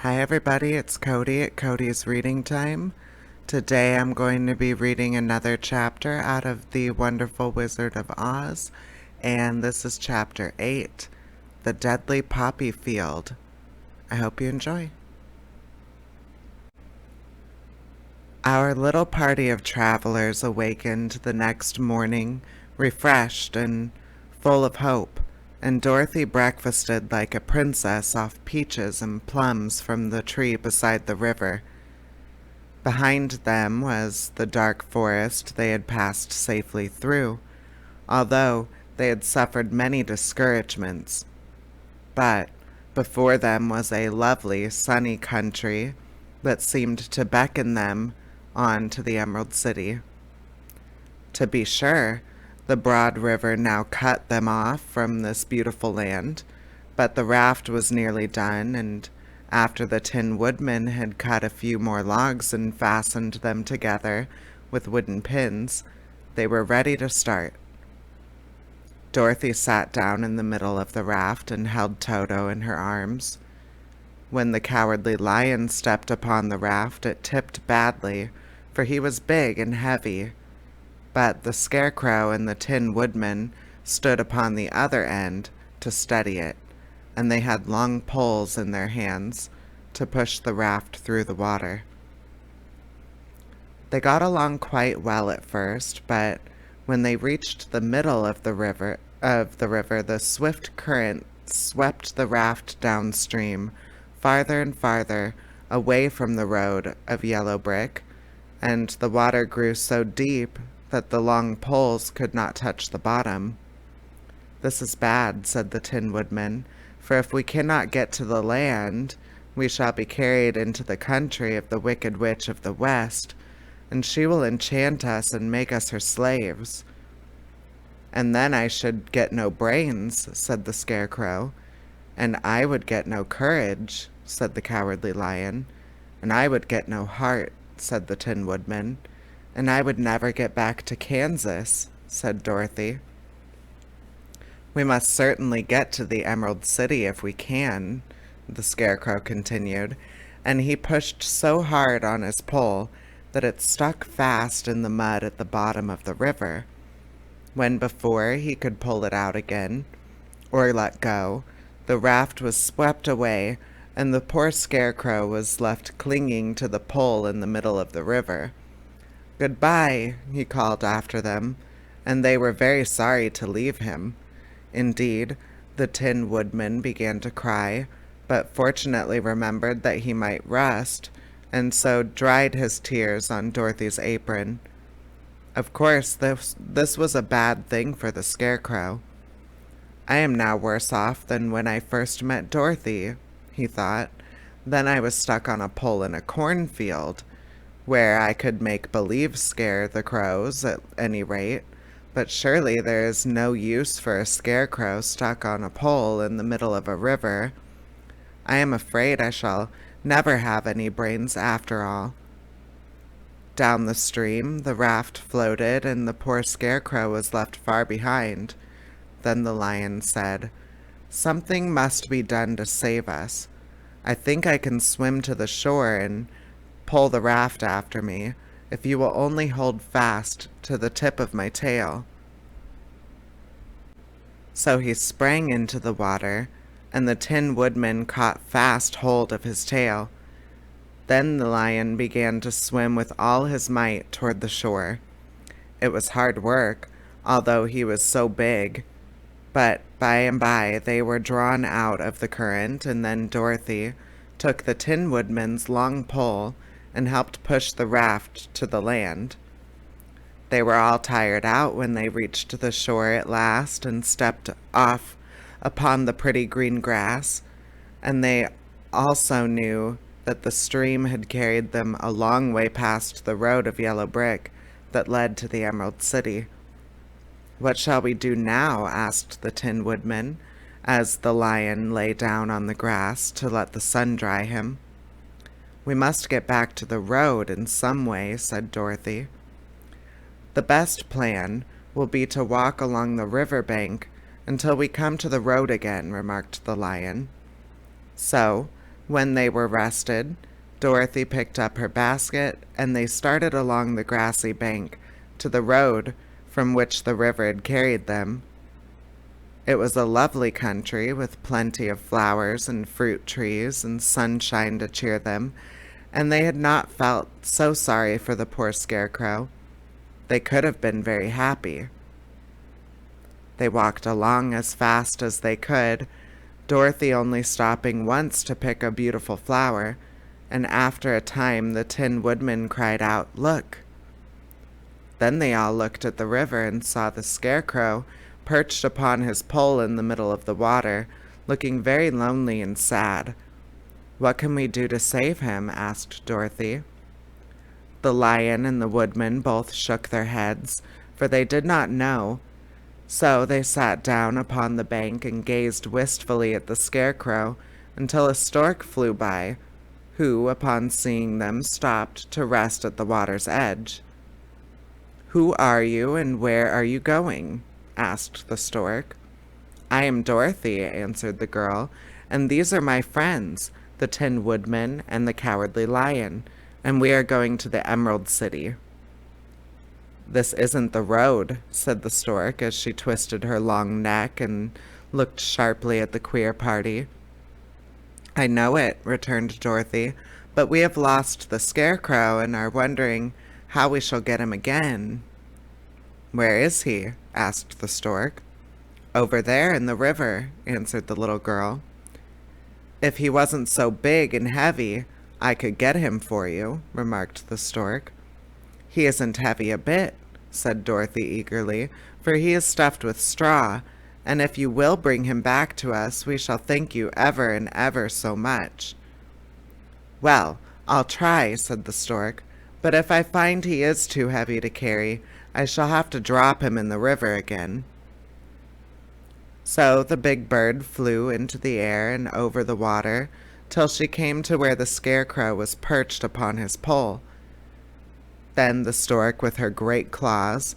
Hi everybody, it's Cody at Cody's Reading Time. Today I'm going to be reading another chapter out of The Wonderful Wizard of Oz, and this is chapter 8, The Deadly Poppy Field. I hope you enjoy. Our little party of travelers awakened the next morning, refreshed and full of hope, and Dorothy breakfasted like a princess off peaches and plums from the tree beside the river. Behind them was the dark forest they had passed safely through, although they had suffered many discouragements. But before them was a lovely, sunny country that seemed to beckon them on to the Emerald City. To be sure, the broad river now cut them off from this beautiful land, but the raft was nearly done, and after the Tin Woodman had cut a few more logs and fastened them together with wooden pins, they were ready to start. Dorothy sat down in the middle of the raft and held Toto in her arms. When the Cowardly Lion stepped upon the raft, it tipped badly, for he was big and heavy. But the Scarecrow and the Tin Woodman stood upon the other end to steady it, and they had long poles in their hands to push the raft through the water. They got along quite well at first, but when they reached the middle of the river, the swift current swept the raft downstream, farther and farther away from the road of yellow brick, and the water grew so deep that the long poles could not touch the bottom. "This is bad," said the Tin Woodman, "for if we cannot get to the land, we shall be carried into the country of the Wicked Witch of the West, and she will enchant us and make us her slaves." "And then I should get no brains," said the Scarecrow. "And I would get no courage," said the Cowardly Lion. "And I would get no heart," said the Tin Woodman. "And I would never get back to Kansas," said Dorothy. "We must certainly get to the Emerald City if we can," the Scarecrow continued, and he pushed so hard on his pole that it stuck fast in the mud at the bottom of the river. When before he could pull it out again, or let go, the raft was swept away, and the poor Scarecrow was left clinging to the pole in the middle of the river. "Goodbye," he called after them, and they were very sorry to leave him. Indeed, the Tin Woodman began to cry, but fortunately remembered that he might rust, and so dried his tears on Dorothy's apron. Of course, this was a bad thing for the Scarecrow. "I am now worse off than when I first met Dorothy," he thought. "Then I was stuck on a pole in a cornfield, where I could make believe scare the crows at any rate. But surely there is no use for a Scarecrow stuck on a pole in the middle of a river. I am afraid I shall never have any brains after all." Down the stream the raft floated, and the poor Scarecrow was left far behind. Then the Lion said, "Something must be done to save us. I think I can swim to the shore and pull the raft after me, if you will only hold fast to the tip of my tail." So he sprang into the water, and the Tin Woodman caught fast hold of his tail. Then the Lion began to swim with all his might toward the shore. It was hard work, although he was so big, but by and by they were drawn out of the current, and then Dorothy took the Tin Woodman's long pole and helped push the raft to the land. They were all tired out when they reached the shore at last and stepped off upon the pretty green grass, and they also knew that the stream had carried them a long way past the road of yellow brick that led to the Emerald City. "What shall we do now?" asked the Tin Woodman, as the Lion lay down on the grass to let the sun dry him. "We must get back to the road in some way," said Dorothy. "The best plan will be to walk along the river bank until we come to the road again," remarked the Lion. So When they were rested, Dorothy picked up her basket and they started along the grassy bank to the road from which the river had carried them. It was a lovely country with plenty of flowers and fruit trees and sunshine to cheer them, and they had not felt so sorry for the poor scarecrow. They could have been very happy. They walked along as fast as they could, Dorothy only stopping once to pick a beautiful flower, and after a time the Tin Woodman cried out, "Look!" Then they all looked at the river and saw the scarecrow perched upon his pole in the middle of the water, looking very lonely and sad. "What can we do to save him?" asked Dorothy. The lion and the woodman both shook their heads, for they did not know. So they sat down upon the bank and gazed wistfully at the scarecrow until a stork flew by, who, upon seeing them, stopped to rest at the water's edge. "Who are you and where are you going?" asked the stork. "I am Dorothy," answered the girl, "and these are my friends, the Tin Woodman and the Cowardly Lion, and we are going to the Emerald City." "This isn't the road," said the stork as she twisted her long neck and looked sharply at the queer party. "I know it," returned Dorothy, "but we have lost the scarecrow and are wondering how we shall get him again." "Where is he?" asked the stork. "Over there in the river," answered the little girl. "If he wasn't so big and heavy, I could get him for you," remarked the stork. "He isn't heavy a bit," said Dorothy eagerly, "for he is stuffed with straw, and if you will bring him back to us, we shall thank you ever and ever so much." "Well, I'll try," said the stork, "but if I find he is too heavy to carry, I shall have to drop him in the river again." So the big bird flew into the air and over the water till she came to where the scarecrow was perched upon his pole. Then the stork, with her great claws,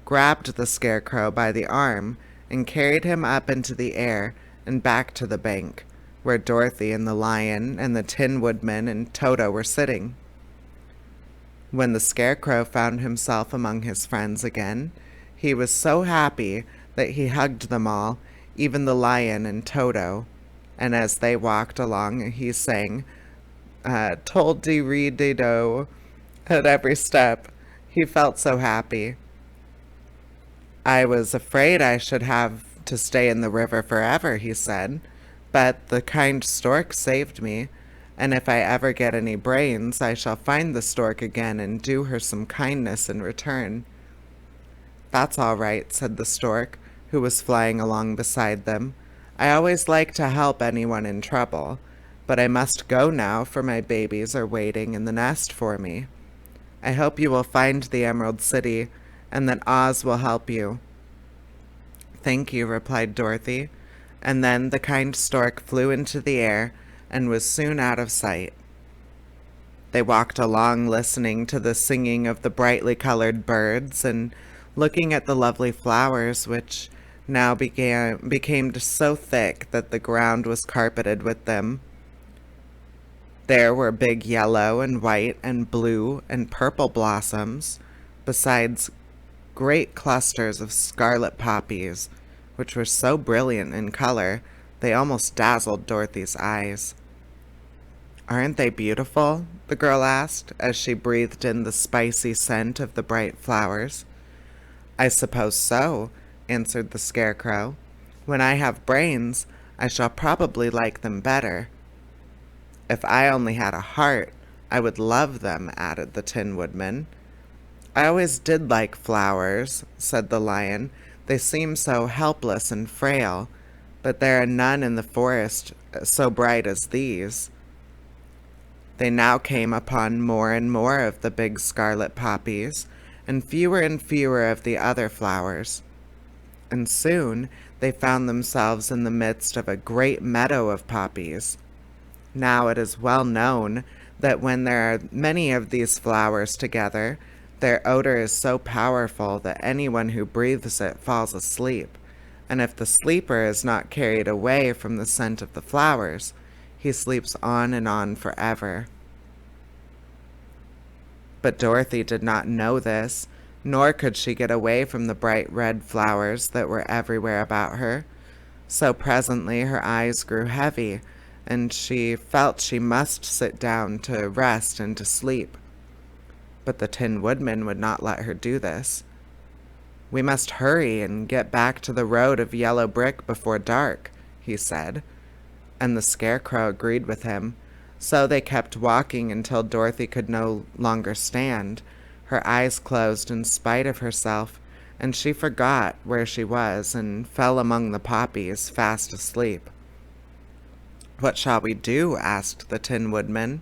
grabbed the scarecrow by the arm and carried him up into the air and back to the bank, where Dorothy and the lion and the Tin Woodman and Toto were sitting. When the scarecrow found himself among his friends again, he was so happy that he hugged them all, even the lion and Toto, and as they walked along he sang, "Tol-de-ree-de-do," at every step. He felt so happy. "I was afraid I should have to stay in the river forever," he said, "but the kind stork saved me, and if I ever get any brains, I shall find the stork again and do her some kindness in return." "That's all right," said the stork, who was flying along beside them. "I always like to help anyone in trouble, but I must go now, for my babies are waiting in the nest for me. I hope you will find the Emerald City, and that Oz will help you." "Thank you," replied Dorothy, and then the kind stork flew into the air and was soon out of sight. They walked along listening to the singing of the brightly colored birds and looking at the lovely flowers, which now became so thick that the ground was carpeted with them. There were big yellow and white and blue and purple blossoms, besides great clusters of scarlet poppies, which were so brilliant in color they almost dazzled Dorothy's eyes. "Aren't they beautiful?" the girl asked, as she breathed in the spicy scent of the bright flowers. "I suppose so," answered the scarecrow. "When I have brains, I shall probably like them better." "If I only had a heart, I would love them," added the Tin Woodman. "I always did like flowers," said the lion. "They seem so helpless and frail, but there are none in the forest so bright as these." They now came upon more and more of the big scarlet poppies, and fewer of the other flowers. And soon they found themselves in the midst of a great meadow of poppies. Now it is well known that when there are many of these flowers together, their odor is so powerful that anyone who breathes it falls asleep, and if the sleeper is not carried away from the scent of the flowers, He sleeps on and on forever. But Dorothy did not know this, nor could she get away from the bright red flowers that were everywhere about her. So presently her eyes grew heavy, and she felt she must sit down to rest and to sleep. But the Tin Woodman would not let her do this. "We must hurry and get back to the road of yellow brick before dark," he said, and the Scarecrow agreed with him. So they kept walking until Dorothy could no longer stand. Her eyes closed in spite of herself, and she forgot where she was and fell among the poppies, fast asleep. "What shall we do?" asked the Tin Woodman.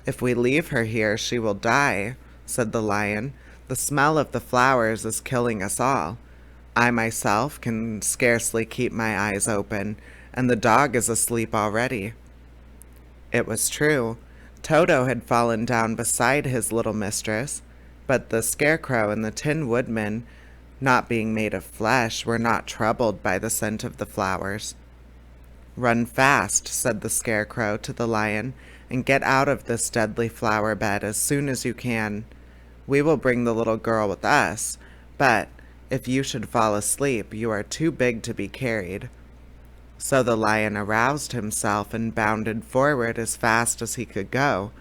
"If we leave her here, she will die," said the Lion. "The smell of the flowers is killing us all. I myself can scarcely keep my eyes open, and the dog is asleep already." It was true. Toto had fallen down beside his little mistress, but the Scarecrow and the Tin Woodman, not being made of flesh, were not troubled by the scent of the flowers. "Run fast," said the Scarecrow to the Lion, "and get out of this deadly flower bed as soon as you can. We will bring the little girl with us, but if you should fall asleep, you are too big to be carried." So the Lion aroused himself and bounded forward as fast as he could go.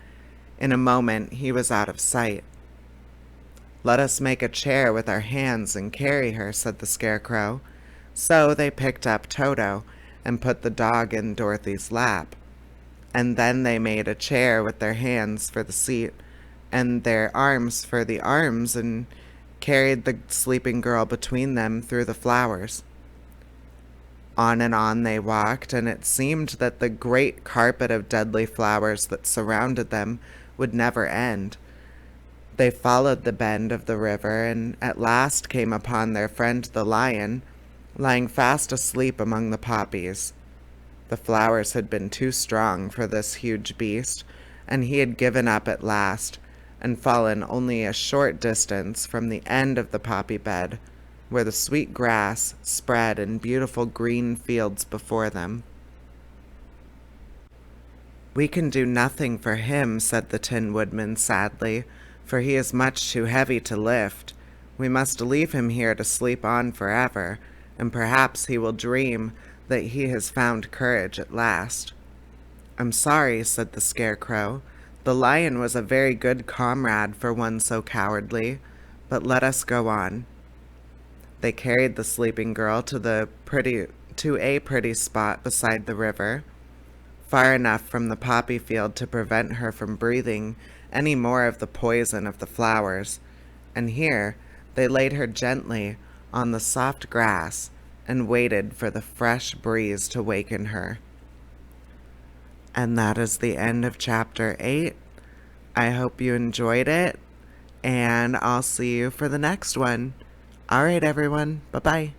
In a moment he was out of sight. "Let us make a chair with our hands and carry her," said the Scarecrow. So they picked up Toto and put the dog in Dorothy's lap. And then they made a chair with their hands for the seat and their arms for the arms, and carried the sleeping girl between them through the flowers. On and on they walked, and it seemed that the great carpet of deadly flowers that surrounded them would never end. They followed the bend of the river, and at last came upon their friend the Lion, lying fast asleep among the poppies. The flowers had been too strong for this huge beast, and he had given up at last, and fallen only a short distance from the end of the poppy bed, where the sweet grass spread in beautiful green fields before them. "We can do nothing for him," said the Tin Woodman sadly, "for he is much too heavy to lift. We must leave him here to sleep on forever, and perhaps he will dream that he has found courage at last." "I'm sorry," said the Scarecrow. "The Lion was a very good comrade for one so cowardly, but let us go on." They carried the sleeping girl to a pretty spot beside the river, far enough from the poppy field to prevent her from breathing any more of the poison of the flowers, and here they laid her gently on the soft grass and waited for the fresh breeze to waken her. And that is the end of chapter 8. I hope you enjoyed it, and I'll see you for the next one. All right, everyone. Bye-bye.